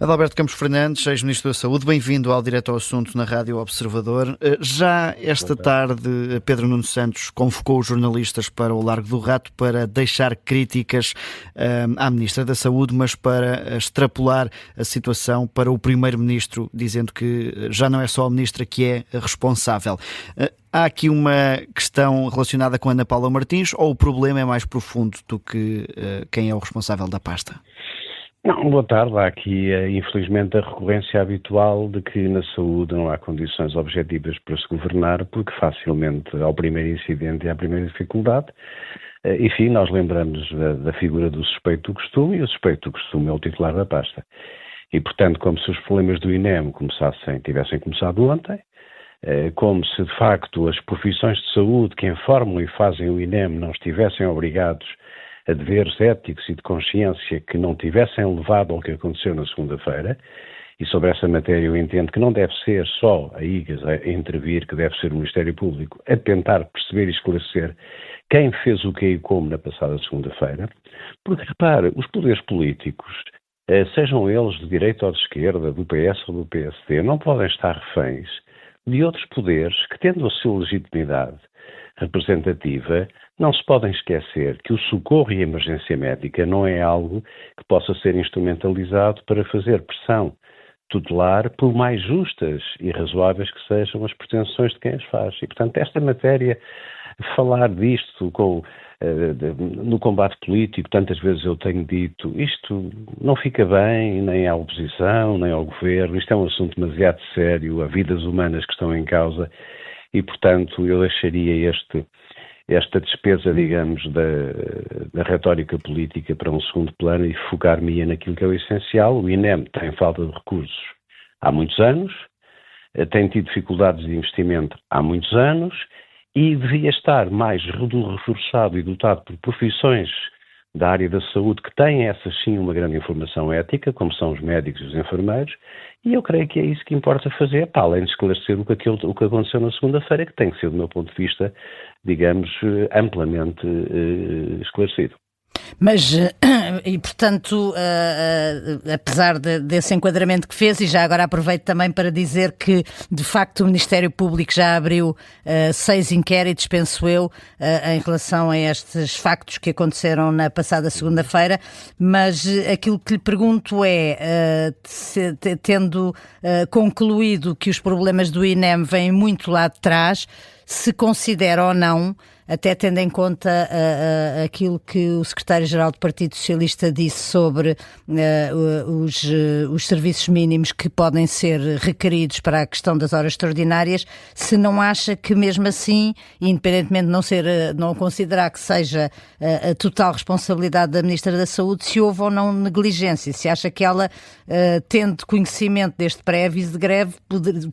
Adalberto Campos Fernandes, ex-Ministro da Saúde, bem-vindo ao Direto ao Assunto na Rádio Observador. Já esta tarde, Pedro Nuno Santos convocou os jornalistas para o Largo do Rato para deixar críticas à Ministra da Saúde, mas para extrapolar a situação para o Primeiro-Ministro, dizendo que já não é só a Ministra que é responsável. Há aqui uma questão relacionada com Ana Paula Martins ou o problema é mais profundo do que quem é o responsável da pasta? Não, boa tarde. Há aqui, infelizmente, a recorrência habitual de que na saúde não há condições objetivas para se governar, porque facilmente, ao primeiro incidente e à primeira dificuldade, enfim, nós lembramos da figura do suspeito do costume, e o suspeito do costume é o titular da pasta. E, portanto, como se os problemas do INEM tivessem começado ontem, como se, de facto, as profissões de saúde que informam e fazem o INEM não estivessem obrigados a deveres éticos e de consciência que não tivessem levado ao que aconteceu na segunda-feira, e sobre essa matéria eu entendo que não deve ser só a IGAS a intervir, que deve ser o Ministério Público a tentar perceber e esclarecer quem fez o que e como na passada segunda-feira, porque, repare, os poderes políticos, sejam eles de direita ou de esquerda, do PS ou do PSD, não podem estar reféns de outros poderes que, tendo a sua legitimidade representativa, não se podem esquecer que o socorro e a emergência médica não é algo que possa ser instrumentalizado para fazer pressão tutelar, por mais justas e razoáveis que sejam as pretensões de quem as faz. E, portanto, esta matéria, falar disto no combate político, tantas vezes eu tenho dito, isto não fica bem nem à oposição, nem ao governo, isto é um assunto demasiado sério, há vidas humanas que estão em causa e, portanto, eu deixaria esta despesa, digamos, da retórica política para um segundo plano e focar-me naquilo que é o essencial. O INEM tem falta de recursos há muitos anos, tem tido dificuldades de investimento há muitos anos e devia estar mais reforçado e dotado por profissões da área da saúde que têm, essas sim, uma grande informação ética, como são os médicos e os enfermeiros, e eu creio que é isso que importa fazer, para além de esclarecer o que aconteceu na segunda-feira, que tem que ser, do meu ponto de vista, digamos, amplamente esclarecido. Mas, e portanto, apesar desse enquadramento que fez, e já agora aproveito também para dizer que, de facto, o Ministério Público já abriu 6 inquéritos, penso eu, em relação a estes factos que aconteceram na passada segunda-feira, mas aquilo que lhe pergunto é, tendo concluído que os problemas do INEM vêm muito lá de trás, se considera ou não, até tendo em conta aquilo que o secretário-geral do Partido Socialista disse sobre os serviços mínimos que podem ser requeridos para a questão das horas extraordinárias, se não acha que mesmo assim, independentemente de não considerar que seja a total responsabilidade da Ministra da Saúde, se houve ou não negligência, se acha que ela, tendo conhecimento deste pré-aviso de greve,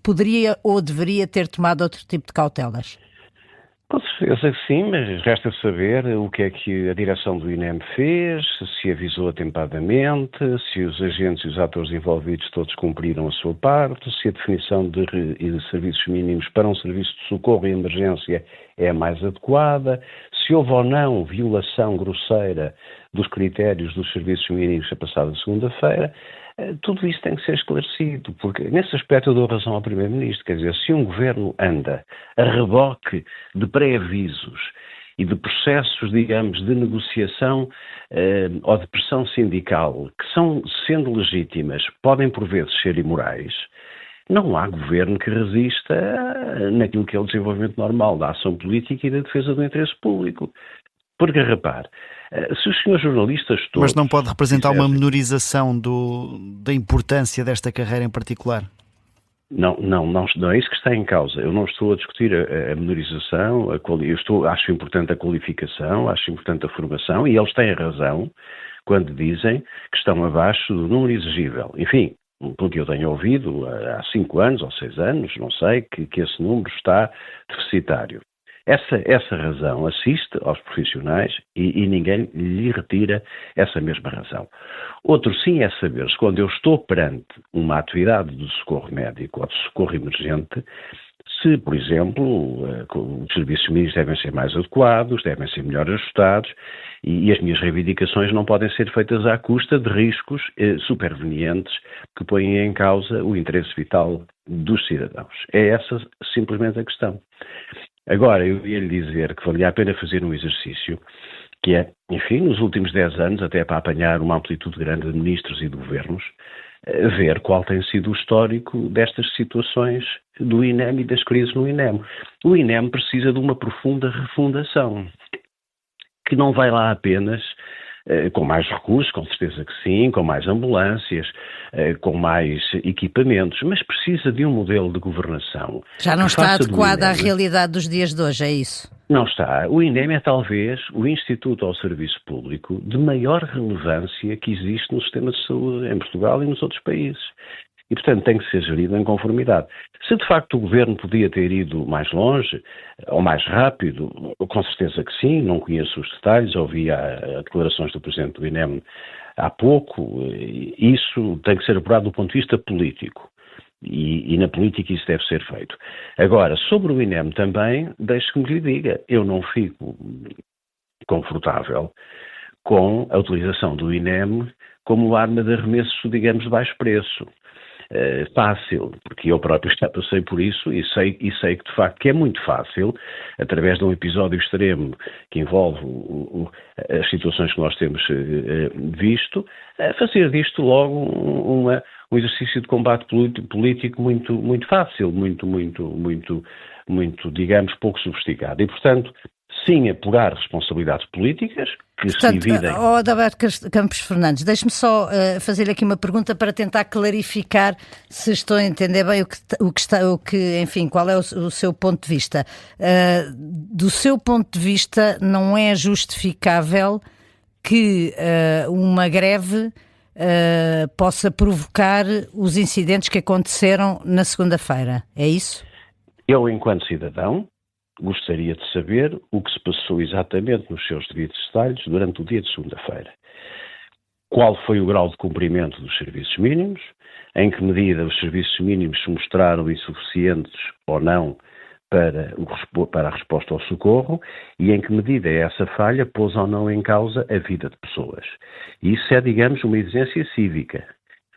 poderia ou deveria ter tomado outro tipo de cautelas? Com certeza que sim, mas resta saber o que é que a direção do INEM fez, se avisou atempadamente, se os agentes e os atores envolvidos todos cumpriram a sua parte, se a definição de serviços mínimos para um serviço de socorro e emergência é a mais adequada, se houve ou não violação grosseira dos critérios dos serviços mínimos a passada segunda-feira. Tudo isso tem que ser esclarecido, porque nesse aspecto eu dou razão ao Primeiro-Ministro, quer dizer, se um governo anda a reboque de pré-avisos e de processos, digamos, de negociação ou de pressão sindical, que são, sendo legítimas, podem por vezes ser imorais, não há governo que resista naquilo que é o desenvolvimento normal da ação política e da defesa do interesse público. Porque, repare, se os senhores jornalistas todos... Mas não pode representar uma menorização da importância desta carreira em particular? Não é isso que está em causa. Eu não estou a discutir a menorização, acho importante a qualificação, acho importante a formação, e eles têm razão quando dizem que estão abaixo do número exigível. Enfim, pelo que eu tenho ouvido há 5 anos ou 6 anos, não sei, que esse número está deficitário. Essa razão assiste aos profissionais e ninguém lhe retira essa mesma razão. Outro sim é saber se quando eu estou perante uma atividade de socorro médico ou de socorro emergente, se, por exemplo, os serviços mínimos devem ser mais adequados, devem ser melhor ajustados, e as minhas reivindicações não podem ser feitas à custa de riscos supervenientes que põem em causa o interesse vital dos cidadãos. É essa simplesmente a questão. Agora, eu ia lhe dizer que valia a pena fazer um exercício que é, enfim, nos últimos 10 anos, até para apanhar uma amplitude grande de ministros e de governos, ver qual tem sido o histórico destas situações do INEM e das crises no INEM. O INEM precisa de uma profunda refundação, que não vai lá apenas com mais recursos, com certeza que sim, com mais ambulâncias, com mais equipamentos, mas precisa de um modelo de governação. Já não está adequado à realidade dos dias de hoje, é isso? Não está. O INEM é talvez o Instituto ao Serviço Público de maior relevância que existe no sistema de saúde em Portugal e nos outros países. E, portanto, tem que ser gerido em conformidade. Se, de facto, o Governo podia ter ido mais longe ou mais rápido, com certeza que sim, não conheço os detalhes, ouvi as declarações do Presidente do INEM há pouco, isso tem que ser apurado do ponto de vista político. E na política isso deve ser feito. Agora, sobre o INEM também, deixe-me que lhe diga, eu não fico confortável com a utilização do INEM como arma de arremesso, digamos, de baixo preço. Fácil, porque eu próprio já passei por isso e sei que de facto que é muito fácil, através de um episódio extremo que envolve as situações que nós temos visto, fazer disto logo um exercício de combate político muito fácil, muito, digamos, pouco sofisticado. E, portanto, sim, apelar responsabilidades políticas que se dividem. Adalberto Campos Fernandes, deixe-me só fazer aqui uma pergunta para tentar clarificar se estou a entender bem enfim, qual é o seu ponto de vista. Do seu ponto de vista, não é justificável que uma greve possa provocar os incidentes que aconteceram na segunda-feira, é isso? Eu, enquanto cidadão, gostaria de saber o que se passou exatamente nos seus devidos detalhes durante o dia de segunda-feira. Qual foi o grau de cumprimento dos serviços mínimos? Em que medida os serviços mínimos se mostraram insuficientes ou não para a resposta ao socorro? E em que medida essa falha pôs ou não em causa a vida de pessoas? Isso é, digamos, uma exigência cívica.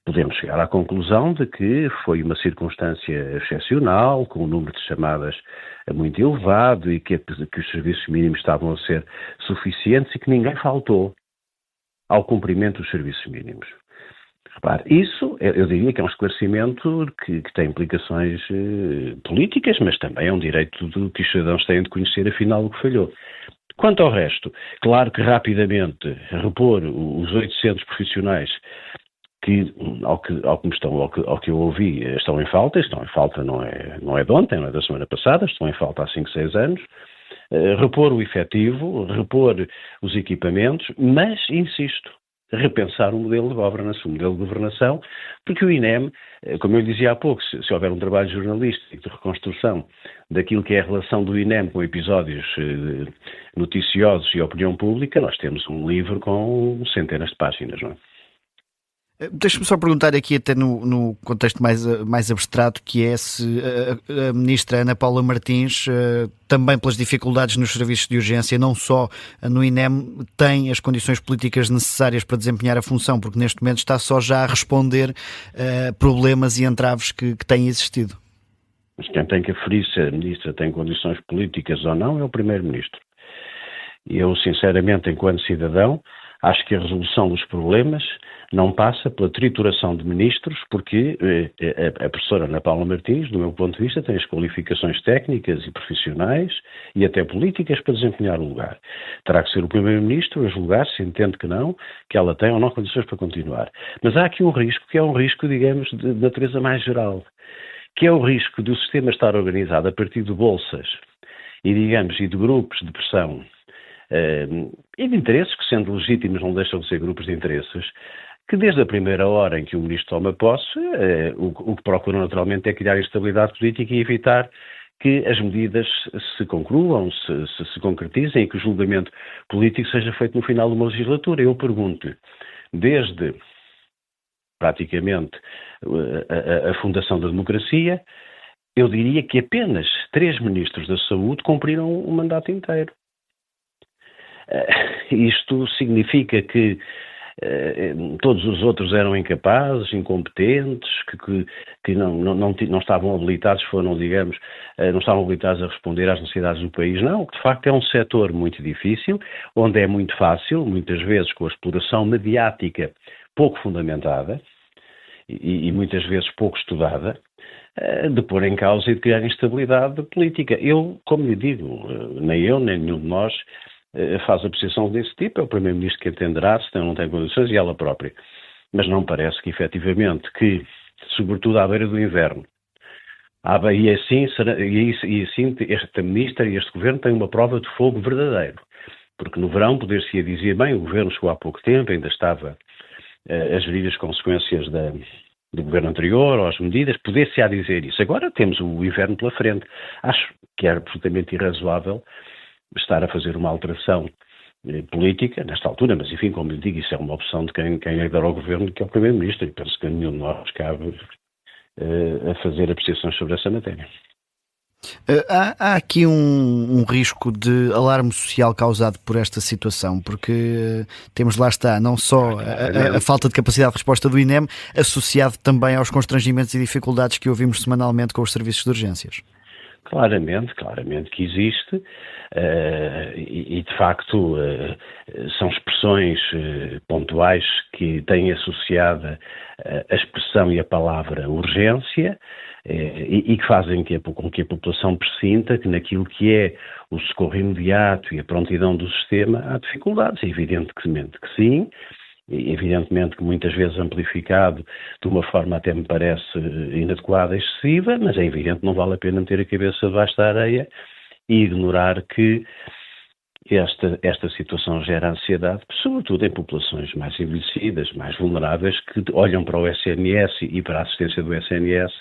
Podemos chegar à conclusão de que foi uma circunstância excepcional, com um número de chamadas muito elevado e que os serviços mínimos estavam a ser suficientes e que ninguém faltou ao cumprimento dos serviços mínimos. Repare, isso eu diria que é um esclarecimento que tem implicações políticas, mas também é um direito que os cidadãos têm de conhecer afinal o que falhou. Quanto ao resto, claro que rapidamente repor os 800 profissionais que, ao que eu ouvi, estão em falta não é de ontem, não é da semana passada, estão em falta há 5, 6 anos, repor o efetivo, repor os equipamentos, mas, insisto, repensar o modelo de governance, o modelo de governação, porque o INEM, como eu dizia há pouco, se houver um trabalho jornalístico de reconstrução daquilo que é a relação do INEM com episódios noticiosos e opinião pública, nós temos um livro com centenas de páginas, não é? Deixa-me só perguntar aqui até no contexto mais abstrato, que é se a ministra Ana Paula Martins, também pelas dificuldades nos serviços de urgência, não só no INEM, tem as condições políticas necessárias para desempenhar a função, porque neste momento está só já a responder problemas e entraves que têm existido. Mas quem tem que aferir se a ministra tem condições políticas ou não é o primeiro-ministro. E eu, sinceramente, enquanto cidadão, acho que a resolução dos problemas não passa pela trituração de ministros, porque a professora Ana Paula Martins, do meu ponto de vista, tem as qualificações técnicas e profissionais e até políticas para desempenhar o lugar. Terá que ser o primeiro-ministro a julgar, se entende que ela tem ou não condições para continuar. Mas há aqui um risco, que é um risco, digamos, de natureza mais geral, que é o risco do sistema estar organizado a partir de bolsas e, digamos, e de grupos de pressão e de interesses, que sendo legítimos não deixam de ser grupos de interesses, que desde a primeira hora em que o ministro toma posse, o que procura naturalmente é criar estabilidade política e evitar que as medidas se concluam, se concretizem e que o julgamento político seja feito no final de uma legislatura. Eu pergunto-lhe, desde praticamente a fundação da democracia, eu diria que apenas 3 ministros da Saúde cumpriram o mandato inteiro. Isto significa que todos os outros eram incapazes, incompetentes, que não estavam habilitados, não estavam habilitados a responder às necessidades do país. Não, de facto é um setor muito difícil, onde é muito fácil, muitas vezes com a exploração mediática pouco fundamentada e muitas vezes pouco estudada, de pôr em causa e de criar instabilidade política. Eu, como lhe digo, nem eu, nem nenhum de nós faz a posição desse tipo. É o Primeiro-Ministro que entenderá se tem ou não tem condições e ela própria. Mas não parece que, efetivamente, sobretudo à beira do inverno, e assim esta Ministra e este Governo têm uma prova de fogo verdadeiro. Porque no verão poder-se-ia dizer, bem, o Governo chegou há pouco tempo, ainda estava a gerir as consequências do Governo anterior, ou as medidas, poder-se-á dizer isso. Agora temos o inverno pela frente. Acho que é absolutamente irrazoável estar a fazer uma alteração política nesta altura, mas enfim, como lhe digo, isso é uma opção de quem lidera o Governo, que é o Primeiro-Ministro, e penso que a nenhum de nós cabe a fazer apreciações sobre essa matéria. Há aqui um risco de alarme social causado por esta situação, porque temos, lá está, não só a falta de capacidade de resposta do INEM, associado também aos constrangimentos e dificuldades que ouvimos semanalmente com os serviços de urgências. Claramente que existe, e de facto são expressões pontuais que têm associada a expressão e a palavra urgência, e que fazem com que a população pressinta que naquilo que é o socorro imediato e a prontidão do sistema há dificuldades. É evidentemente que sim, evidentemente que muitas vezes amplificado de uma forma até me parece inadequada e excessiva, mas é evidente que não vale a pena meter a cabeça debaixo da areia e ignorar que esta situação gera ansiedade, sobretudo em populações mais envelhecidas, mais vulneráveis, que olham para o SNS e para a assistência do SNS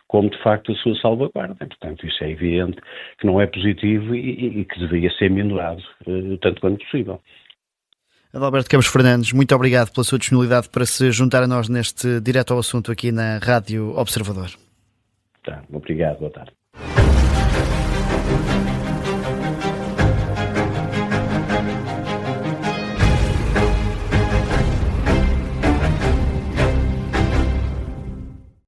como de facto a sua salvaguarda. Portanto, isso é evidente que não é positivo e que deveria ser minorado tanto quanto possível. Adalberto Campos Fernandes, muito obrigado pela sua disponibilidade para se juntar a nós neste Direto ao Assunto aqui na Rádio Observador. Tá, obrigado, boa tarde.